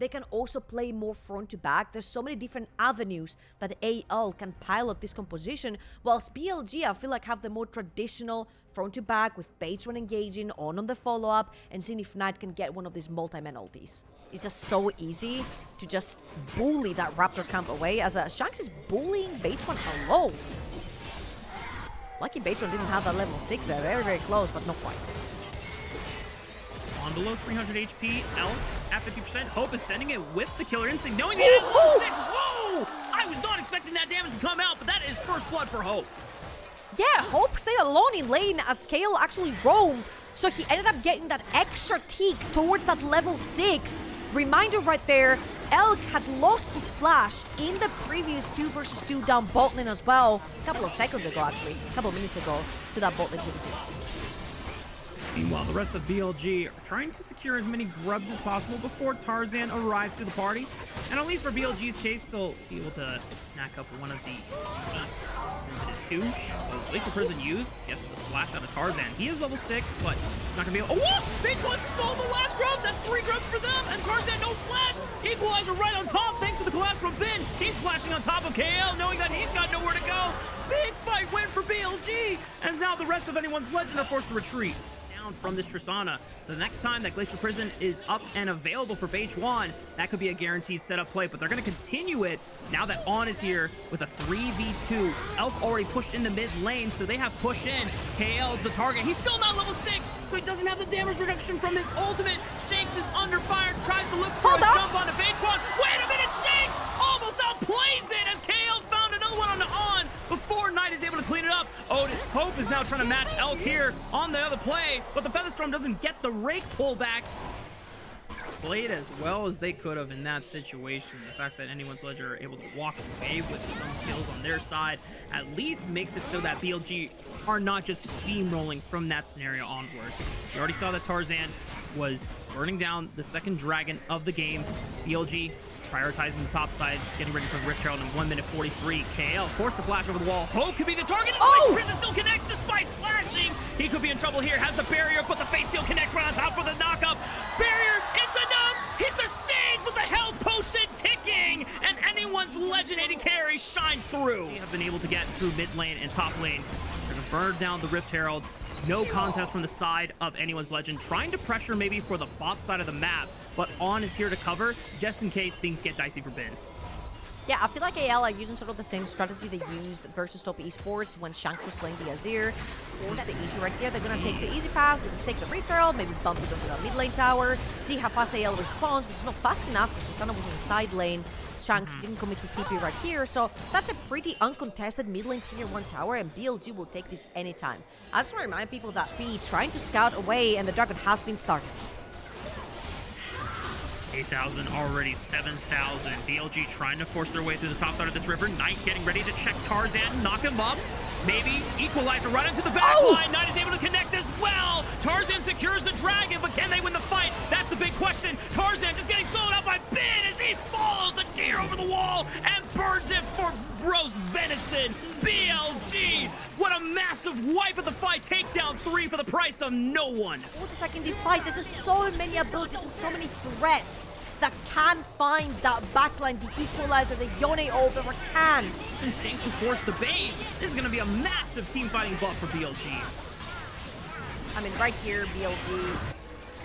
they can also play more front to back. There's so many different avenues that AL can pilot this composition, whilst BLG, I feel like, have the more traditional front to back with Patron engaging on the follow-up and seeing if Knight can get one of these multi-man ultis. It's just so easy to just bully that Raptor camp away, as Shanks is bullying Patron alone. Lucky Patron didn't have that level 6 there. Very, very close, but not quite. On below 300 HP, Elk at 50%. Hope is sending it with the Killer Instinct, knowing he has level 6. Whoa! I was not expecting that damage to come out, but that is first blood for Hope. Yeah, Hope stayed alone in lane as Kale actually roamed, so he ended up getting that extra tick towards that level 6. Reminder right there, Elk had lost his flash in the previous 2 versus 2 down bot lane as well. A couple of seconds ago, actually. A couple of minutes ago to that bot lane 2v2. Meanwhile, the rest of BLG are trying to secure as many grubs as possible before Tarzan arrives to the party. And at least for BLG's case, they'll be able to knock up one of the feats, since it is 2. So Glacial Prison used, gets the flash out of Tarzan. He is level 6, but he's not going to be able— oh, whoa! Big stole the last grub! That's 3 grubs for them, and Tarzan no flash! Equalizer right on top, thanks to the collapse from Ben. He's flashing on top of KL, knowing that he's got nowhere to go. Big fight win for BLG, and now the rest of anyone's legend are forced to retreat from this Tristana. So the next time that Glacial Prison is up and available for BH1, that could be a guaranteed setup play, but they're going to continue it now that On is here with a 3v2. Elk already pushed in the mid lane, so they have push in. KL is the target. He's still not level 6, so he doesn't have the damage reduction from his ultimate. Shanks is under fire, tries to look for a jump onto BH1. Wait a minute, Shanks almost outplays it as KL found another one on the On before Knight is able to clean it up. Hope is now trying to match Elk here on the other play, but the Featherstorm doesn't get the rake pullback. Played as well as they could have in that situation. The fact that anyone's Ledger are able to walk away with some kills on their side at least makes it so that BLG are not just steamrolling from that scenario onward. We already saw that Tarzan was burning down the second dragon of the game. BLG prioritizing the top side, getting ready for the Rift Herald in 1 minute 43. KL forced to flash over the wall. Hope could be the target. Oh! Prison still connects despite flashing. He could be in trouble here. Has the barrier, but the Fate Seal connects right on top for the knockup. Barrier, it's enough. He sustains with the health potion ticking, and anyone's legend AD carry shines through. They have been able to get through mid lane and top lane. They're gonna burn down the Rift Herald. No contest from the side of anyone's legend, trying to pressure maybe for the bot side of the map, but On is here to cover just in case things get dicey for Ben. Yeah, I feel like AL are using sort of the same strategy they used versus top esports when Shank was playing the Azir. What's the issue right here? They're gonna take the easy path, we'll just take the Rift Herald, maybe bump it onto the mid lane tower, see how fast AL responds, which is not fast enough because Tristana was in the side lane. Shanks didn't commit his TP right here, so that's a pretty uncontested mid lane tier 1 tower, and BLG will take this anytime. I just want to remind people that Speed trying to scout away, and the Dragon has been started. 8,000 already, 7,000. BLG trying to force their way through the top side of this river. Knight getting ready to check Tarzan, knock him up. Maybe equalizer right into the back line. Knight is able to connect as well. Tarzan secures the dragon, but can they win the fight? That's the big question. Tarzan just getting soloed out by Ben as he follows the deer over the wall and burns it for roast venison. BLG, what a massive wipe of the fight. Takedown 3 for the price of no one. What is like in this fight? There's just so many abilities and so many threats that can find that backline, the equalizer, the Yone ult, the Rakan. Since Shanks was forced to base, this is going to be a massive team fighting buff for BLG. I mean, right here, BLG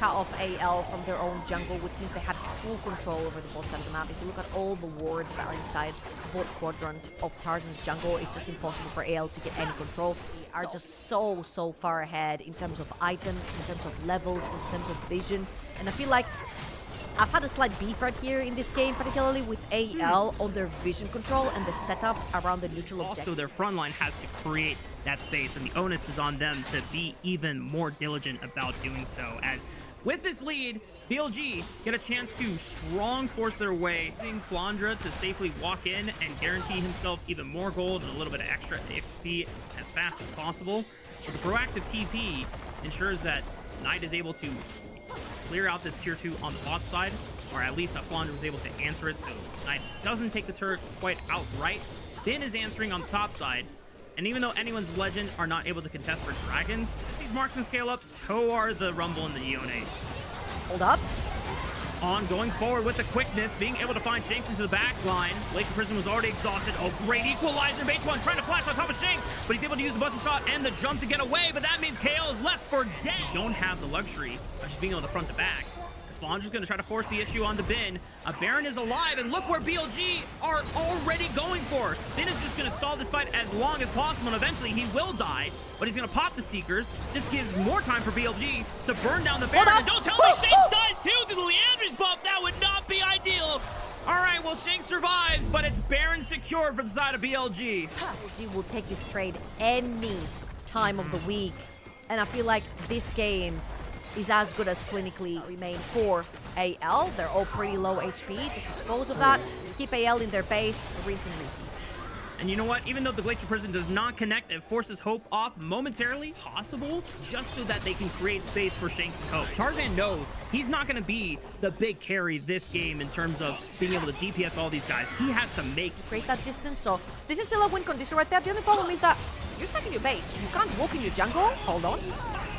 cut off AL from their own jungle, which means they had full control over the bot side of the map. If you look at all the wards that are inside the bot quadrant of Tarzan's jungle, it's just impossible for AL to get any control. They are just so far ahead in terms of items, in terms of levels, in terms of vision. And I feel like I've had a slight beef right here in this game, particularly with AL on their vision control and the setups around the neutral objective. Also, their front line has to create that space, and the onus is on them to be even more diligent about doing so, as with this lead, BLG get a chance to strong force their way, using Flandra to safely walk in and guarantee himself even more gold and a little bit of extra XP as fast as possible. But the proactive TP ensures that Knight is able to clear out this tier 2 on the bot side, or at least that Flandra was able to answer it, so Knight doesn't take the turret quite outright. Ben is answering on the top side, and even though anyone's legend are not able to contest for dragons, as these marksmen scale up, so are the Rumble and the Yone. Hold up. On going forward with the quickness, being able to find Shanks into the back line. Glacial Prison was already exhausted. Oh, great equalizer. H1 trying to flash on top of Shanks, but he's able to use the buzzer shot and the jump to get away, but that means KL is left for dead. Don't have the luxury of just being able to front to back. As Flandra's going to try to force the issue onto Bin. Baron is alive, and look where BLG are already going for. Bin is just going to stall this fight as long as possible, and eventually he will die, but he's going to pop the Seekers. This gives more time for BLG to burn down the Baron. And don't tell me Shanks dies too through the Leandry's bump. That would not be ideal. All right, well, Shanks survives, but it's Baron secured for the side of BLG. BLG will take this trade any time of the week, and I feel like this game is as good as clinically remain for AL. They're all pretty low HP. Just dispose of that, keep AL in their base, rinse and repeat. And you know what? Even though the Glacial Prison does not connect, it forces Hope off momentarily, possible, just so that they can create space for Shanks and Hope. Tarzan knows he's not going to be the big carry this game in terms of being able to DPS all these guys. He has to create that distance, so this is still a win condition right there. The only problem is that you're stuck in your base. You can't walk in your jungle. Hold on.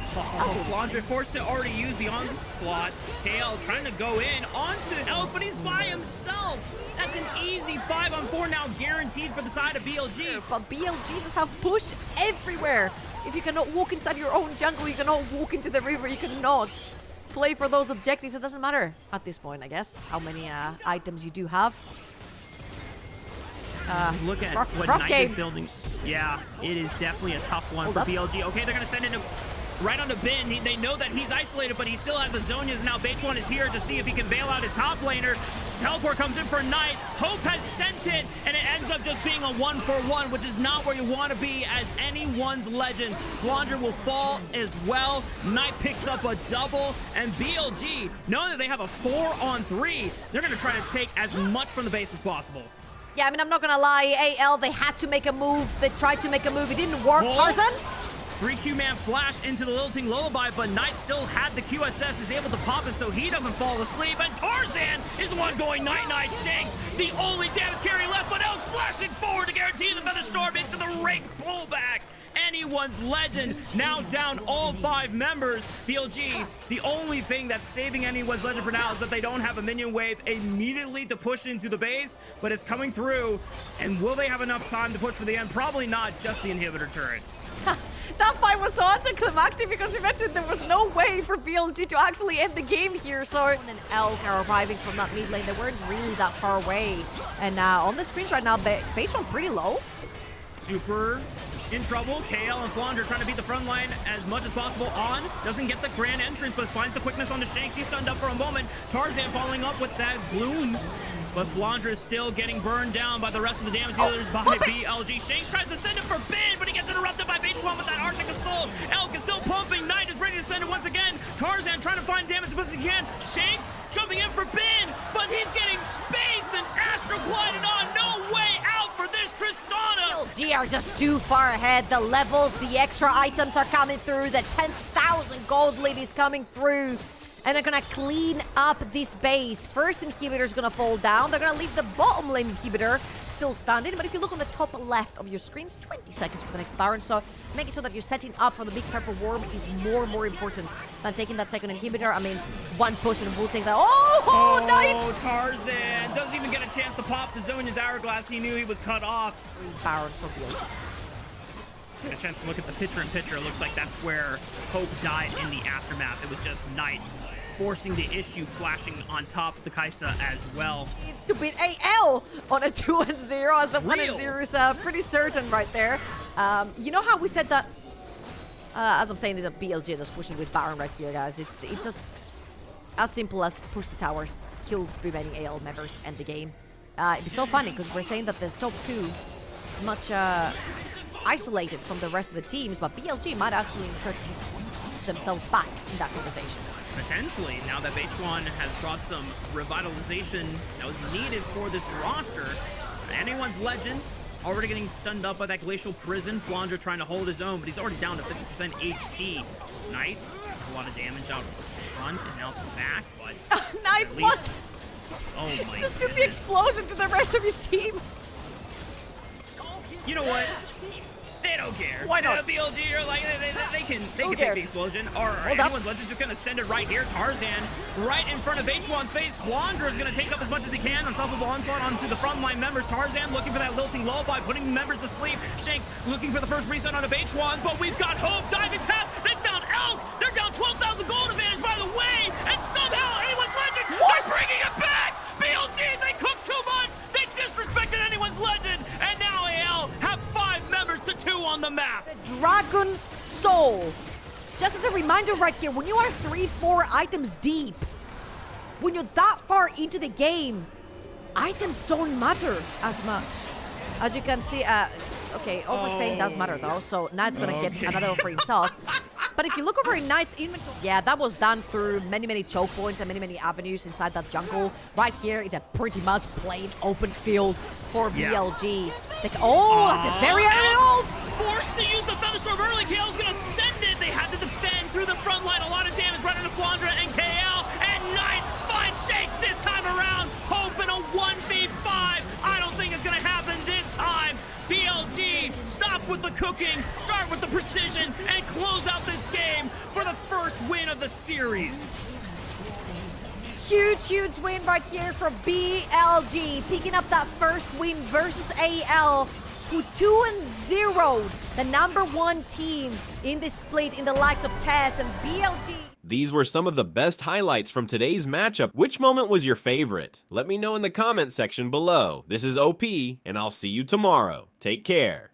Flandre forced to already use the onslaught. KL trying to go in onto Elf, but he's by himself. That's an easy 5-on-4 now guaranteed for the side of BLG. But BLG just have push everywhere. If you cannot walk inside your own jungle, you cannot walk into the river, you cannot play for those objectives. It doesn't matter at this point, I guess, how many items you do have. Look at what Knight is building. Yeah, it is definitely a tough one for BLG. Okay, they're going to send it right on the Bin. They know that he's isolated, but he still has a Zhonya's now. H1 is here to see if he can bail out his top laner. Teleport comes in for Knight. Hope has sent it, and it ends up just being a 1-for-1, which is not where you want to be as anyone's legend. Flandre will fall as well. Knight picks up a double, and BLG, knowing that they have a 4-on-3, they're going to try to take as much from the base as possible. Yeah, I mean, I'm not going to lie. AL, they had to make a move. They tried to make a move. It didn't work. Tarzan? 3Q man flash into the Lilting Lullaby, but Knight still had the QSS, is able to pop it so he doesn't fall asleep. And Tarzan is the one going night-night. Shanks, the only damage carry left, but out flashing forward to guarantee the Feather Storm into the Rake pullback. Anyone's legend now down all 5 members. BLG, the only thing that's saving anyone's legend for now is that they don't have a minion wave immediately to push into the base, but it's coming through. And will they have enough time to push for the end? Probably not, just the inhibitor turret. That fight was so anticlimactic because you mentioned there was no way for BLG to actually end the game here. So and Elk are arriving from that mid lane. They weren't really that far away. And on the screens right now, base on pretty low. Super in trouble. KL and Flandre trying to beat the front line as much as possible. On doesn't get the grand entrance, but finds the quickness on the Shanks. He's stunned up for a moment. Tarzan following up with that bloom. But Flandre is still getting burned down by the rest of the damage dealers by BLG. Shanks tries to send it for Bin, but he gets interrupted by H1 with that Arctic Assault. Elk is still pumping. Knight is ready to send it once again. Tarzan trying to find damage as much as he can. Shanks jumping in for Bin, but he's getting spaced and Astral glided on. No way out for this Tristana. BLG are just too far ahead. The levels, the extra items are coming through. The 10,000 gold lead is coming through. And they're gonna clean up this base. First inhibitor is gonna fall down. They're gonna leave the bottom lane inhibitor still standing. But if you look on the top left of your screens, 20 seconds for the next Baron. So making sure that you're setting up for the big purple worm is more important than taking that second inhibitor. I mean, one push and we'll take that. Oh, nice! Tarzan doesn't even get a chance to pop the Zhonya's hourglass. He knew he was cut off. Baron for BLG. Get a chance to look at the picture-in-picture. It looks like that's where Hope died in the aftermath. It was just Knight forcing the issue, flashing on top of the Kaisa as well. Needs to beat AL on a 2-0 as the 1-0 is pretty certain right there. You know how we said that, as I'm saying, is a BLG just pushing with Baron right here, guys. It's as simple as push the towers, kill remaining AL members, end the game. It'd be so funny because we're saying that this top 2 is much isolated from the rest of the teams, but BLG might actually insert themselves back in that conversation. Potentially, now that H1 has brought some revitalization that was needed for this roster. Anyone's legend already getting stunned up by that Glacial Prison. Flandre trying to hold his own, but he's already down to 50% HP. Knight gets a lot of damage out front and out the back, but Knight at least... Oh my just took the explosion to the rest of his team. You know what? They don't care. Why not? BLG are like, they can take the explosion. Or anyone's legend just gonna send it right here. Tarzan right in front of H1's face. Flandra is gonna take up as much as he can. Unstoppable onslaught onto the frontline members. Tarzan looking for that lilting lullaby, putting members to sleep. Shanks looking for the first reset on H1, but we've got Hope diving past. They found Elk. They're down 12,000 gold advantage, by the way, and somehow anyone's legend. They're bringing it back. BLG, they cooked too much. They disrespected anyone's legend, and now AL have 5 members to 2 on the map. Dragon Soul. Just as a reminder right here, when you are 3-4 items deep, when you're that far into the game, items don't matter as much. As you can see, okay, overstaying does matter though, so Knight's gonna get another one for himself. But if you look over in Knight's inventory, yeah, that was done through many choke points and many avenues inside that jungle. Right here, it's a pretty much plain open field for BLG. Like, that's a very early ult! Forced to use the Featherstorm early. KL's gonna send it. They had to defend through the front line. A lot of damage right into Flandra and KL. And Knight finds Shakes this time around. Hope in a 1v5. I don't think it's gonna happen this time. BLG, stop with the cooking, start with the precision, and close out this game for the first win of the series. Huge win right here from BLG, picking up that first win versus AL, who 2-0'd the #1 team in this split in the likes of Tess and BLG. These were some of the best highlights from today's matchup. Which moment was your favorite? Let me know in the comment section below. This is OP, and I'll see you tomorrow. Take care.